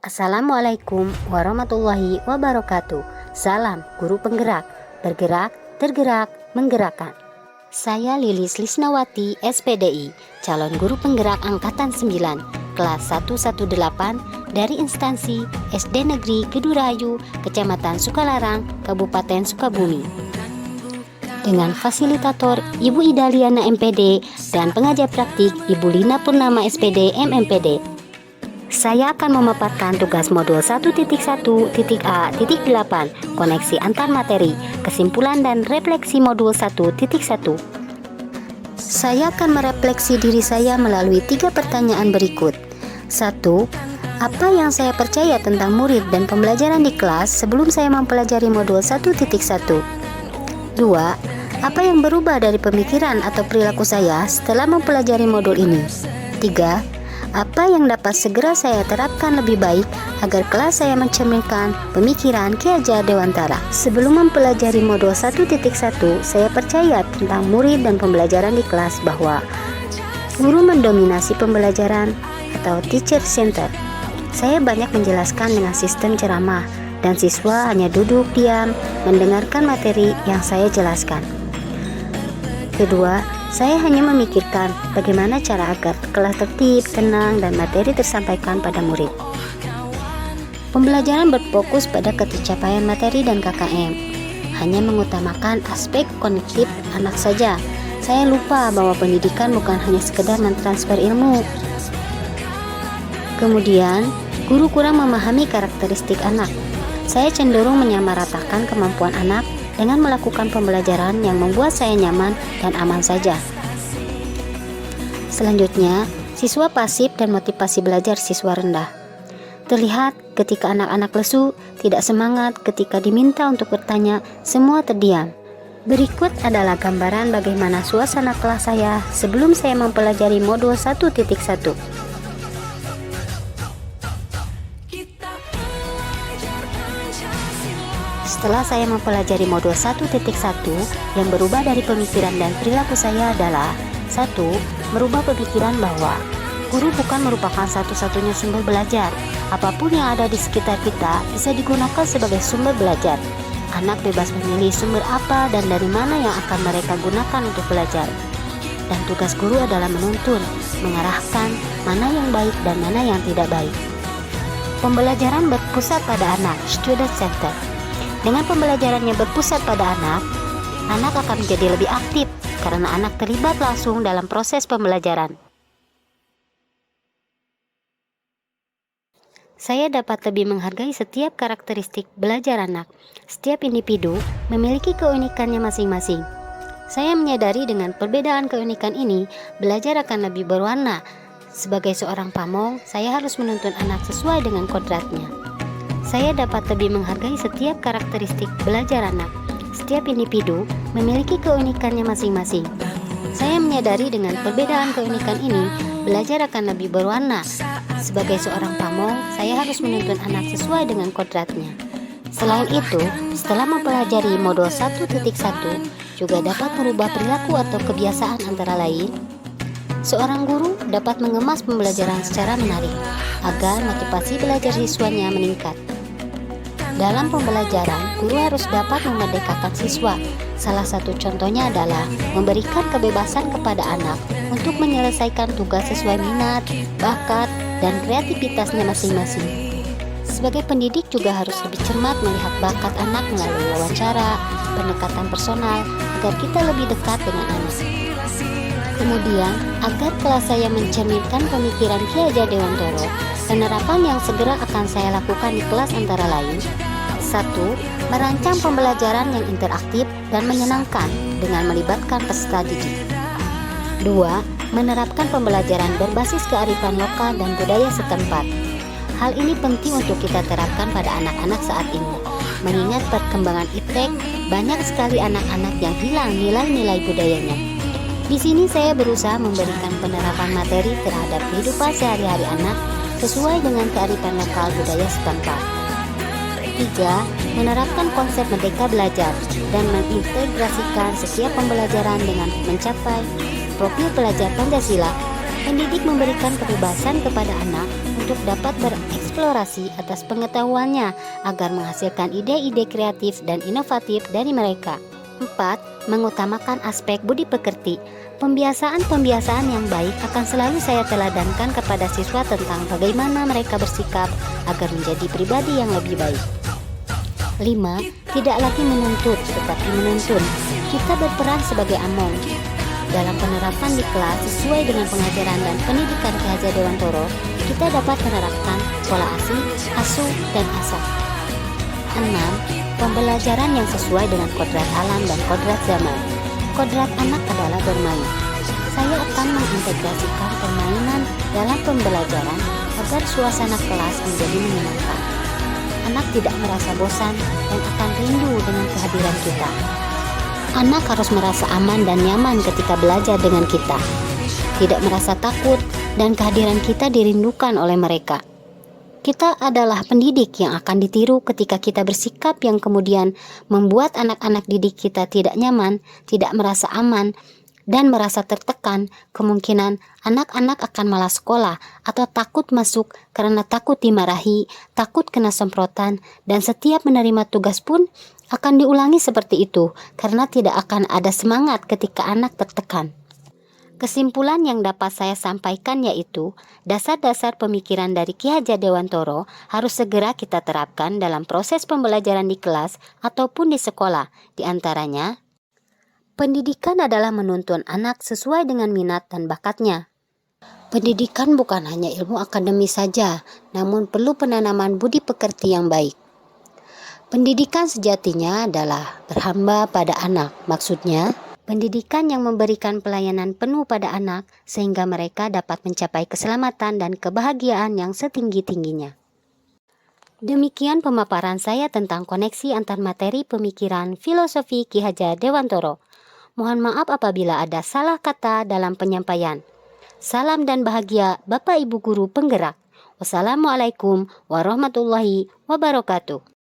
Assalamualaikum warahmatullahi wabarakatuh. Salam guru penggerak, bergerak, tergerak, menggerakkan. Saya Lilis Lisnawati, SPDI, calon guru penggerak Angkatan 9, kelas 118 dari instansi SD Negeri Kedurayu, Kecamatan Sukalarang, Kabupaten Sukabumi. Dengan fasilitator Ibu Idaliana MPD dan pengajar praktik Ibu Lina Purnama SPD MMPD. Saya akan memaparkan tugas modul 1.1.A.8 koneksi antar materi, kesimpulan dan refleksi modul 1.1. Saya akan merefleksi diri saya melalui 3 pertanyaan berikut. 1. Apa yang saya percaya tentang murid dan pembelajaran di kelas sebelum saya mempelajari modul 1.1? 2. Apa yang berubah dari pemikiran atau perilaku saya setelah mempelajari modul ini? 3. Apa yang dapat segera saya terapkan lebih baik agar kelas saya mencerminkan pemikiran Ki Hajar Dewantara. Sebelum mempelajari modul 1.1, saya percaya tentang murid dan pembelajaran di kelas bahwa guru mendominasi pembelajaran atau teacher center. Saya banyak menjelaskan dengan sistem ceramah dan siswa hanya duduk diam mendengarkan materi yang saya jelaskan. Kedua, saya hanya memikirkan bagaimana cara agar kelas tertib, tenang, dan materi tersampaikan pada murid. Pembelajaran berfokus pada ketercapaian materi dan KKM, hanya mengutamakan aspek kognitif anak saja. Saya lupa bahwa pendidikan bukan hanya sekedar mentransfer ilmu. Kemudian, guru kurang memahami karakteristik anak. Saya cenderung menyamaratakan kemampuan anak dengan melakukan pembelajaran yang membuat saya nyaman dan aman saja. Selanjutnya, siswa pasif dan motivasi belajar siswa rendah. Terlihat ketika anak-anak lesu, tidak semangat ketika diminta untuk bertanya, semua terdiam. Berikut adalah gambaran bagaimana suasana kelas saya sebelum saya mempelajari modul 1.1. Setelah saya mempelajari modul 1.1, yang berubah dari pemikiran dan perilaku saya adalah 1. Merubah pemikiran bahwa guru bukan merupakan satu-satunya sumber belajar. Apapun yang ada di sekitar kita bisa digunakan sebagai sumber belajar. Anak bebas memilih sumber apa dan dari mana yang akan mereka gunakan untuk belajar. Dan tugas guru adalah menuntun, mengarahkan mana yang baik dan mana yang tidak baik. Pembelajaran berpusat pada anak, student center. Dengan pembelajaran yang berpusat pada anak akan menjadi lebih aktif karena anak terlibat langsung dalam proses pembelajaran. Saya dapat lebih menghargai setiap karakteristik belajar anak. Setiap individu memiliki keunikannya masing-masing. Saya menyadari dengan perbedaan keunikan ini, belajar akan lebih berwarna. Sebagai seorang pamong, saya harus menuntun anak sesuai dengan kodratnya. Saya dapat lebih menghargai setiap karakteristik belajar anak. Setiap individu memiliki keunikannya masing-masing. Saya menyadari dengan perbedaan keunikan ini, belajar akan lebih berwarna. Sebagai seorang pamong, saya harus menuntun anak sesuai dengan kodratnya. Selain itu, setelah mempelajari modul 1.1, juga dapat merubah perilaku atau kebiasaan antara lain. Seorang guru dapat mengemas pembelajaran secara menarik, agar motivasi belajar siswanya meningkat. Dalam pembelajaran, guru harus dapat memerdekakan siswa. Salah satu contohnya adalah memberikan kebebasan kepada anak untuk menyelesaikan tugas sesuai minat, bakat, dan kreativitasnya masing-masing. Sebagai pendidik juga harus lebih cermat melihat bakat anak melalui wawancara, pendekatan personal, agar kita lebih dekat dengan anak. Kemudian, agar kelas saya mencerminkan pemikiran Ki Hajar Dewantara, penerapan yang segera akan saya lakukan di kelas antara lain: 1. Merancang pembelajaran yang interaktif dan menyenangkan dengan melibatkan peserta didik. 2. Menerapkan pembelajaran berbasis kearifan lokal dan budaya setempat. Hal ini penting untuk kita terapkan pada anak-anak saat ini. Mengingat perkembangan iptek, banyak sekali anak-anak yang hilang nilai-nilai budayanya. Di sini saya berusaha memberikan penerapan materi terhadap kehidupan sehari-hari anak sesuai dengan kearifan lokal budaya setempat. 3. Menerapkan konsep merdeka belajar dan mengintegrasikan setiap pembelajaran dengan mencapai profil pelajar Pancasila. Pendidik memberikan kebebasan kepada anak untuk dapat bereksplorasi atas pengetahuannya agar menghasilkan ide-ide kreatif dan inovatif dari mereka. 4. Mengutamakan aspek budi pekerti. Pembiasaan-pembiasaan yang baik akan selalu saya teladankan kepada siswa tentang bagaimana mereka bersikap agar menjadi pribadi yang lebih baik. 5. Tidak lagi menuntut, tetapi menuntun. Kita berperan sebagai among dalam penerapan di kelas sesuai dengan pengajaran dan pendidikan Ki Hajar Dewantoro. Kita dapat menerapkan pola asih, asuh, dan asah. 6. Pembelajaran yang sesuai dengan kodrat alam dan kodrat zaman. Kodrat anak adalah bermain. Saya akan mengintegrasikan permainan dalam pembelajaran agar suasana kelas menjadi menyenangkan. Anak tidak merasa bosan dan akan rindu dengan kehadiran kita. Anak harus merasa aman dan nyaman ketika belajar dengan kita, tidak merasa takut, dan kehadiran kita dirindukan oleh mereka. Kita adalah pendidik yang akan ditiru ketika kita bersikap yang kemudian membuat anak-anak didik kita tidak nyaman, tidak merasa aman, dan merasa tertekan. Kemungkinan anak-anak akan malas sekolah atau takut masuk karena takut dimarahi, takut kena semprotan, dan setiap menerima tugas pun akan diulangi seperti itu karena tidak akan ada semangat ketika anak tertekan. Kesimpulan yang dapat saya sampaikan yaitu dasar-dasar pemikiran dari Ki Hajar Dewantoro harus segera kita terapkan dalam proses pembelajaran di kelas ataupun di sekolah. Di antaranya, pendidikan adalah menuntun anak sesuai dengan minat dan bakatnya. Pendidikan bukan hanya ilmu akademis saja, namun perlu penanaman budi pekerti yang baik. Pendidikan sejatinya adalah berhamba pada anak. Maksudnya, pendidikan yang memberikan pelayanan penuh pada anak sehingga mereka dapat mencapai keselamatan dan kebahagiaan yang setinggi-tingginya. Demikian pemaparan saya tentang koneksi antar materi pemikiran filosofi Ki Hajar Dewantoro. Mohon maaf apabila ada salah kata dalam penyampaian. Salam dan bahagia Bapak Ibu Guru Penggerak. Wassalamualaikum warahmatullahi wabarakatuh.